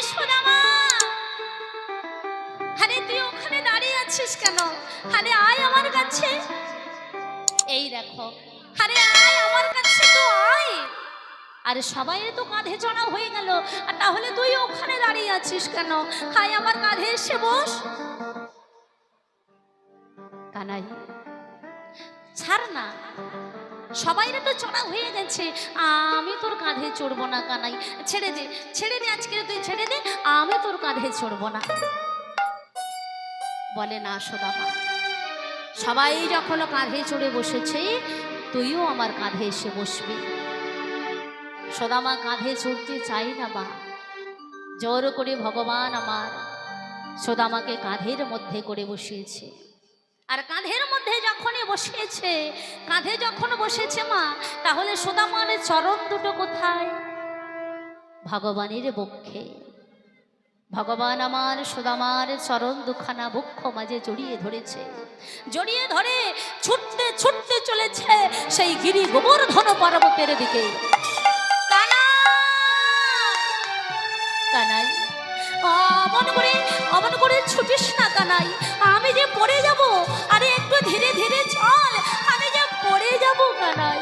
সোনামা, আরে তুই ওখানে দাঁড়িয়ে আছিস কেন? আরে আয় আমার কাছে। এই দেখো, আরে আয় আমার কাছে তো আয়। আরে সবাই তো কাঁধে চড়া হয়ে গেল, আর তাহলে তুই ওখানে দাঁড়িয়ে আছিস কেন? আয় আমার কাঁধে এসে বস। কানাই ছাড় না, সবাই তো চড়া হয়ে গেছে, আমি তোর কাঁধে চড়বো না। কানাই ছেড়ে দে, ছেড়ে দে, আজকে তুই ছেড়ে দে, আমি তোর কাঁধে চড়বো না। বলে না সোদামা, সবাই যখন কাঁধে চড়ে বসেছে তুইও আমার কাঁধে এসে বসবি। সোদামা কাঁধে চড়তে চাই না বা, জোর করে ভগবান আমার সোদামাকে কাঁধের মধ্যে করে বসিয়েছে। আর কাঁধের মধ্যে যখনই বসিয়েছে, কাঁধে যখন বসেছে মা, তাহলে সোদামার চরণ দুটো কোথায়? ভগবানের বক্ষে। ভগবান আমার সোদামার চরণ দুখানা বক্ষ মাঝে জড়িয়ে ধরেছে, জড়িয়ে ধরে ছুটতে ছুটতে চলেছে সেই গিরি গোবর্ধন পর্বতের দিকে। কানাই অমন করে ছুটিস না কানাই, আমি যে পড়ে যাব। আরে একটু ধীরে ধীরে চল, আমি যে পড়ে যাব কানাই।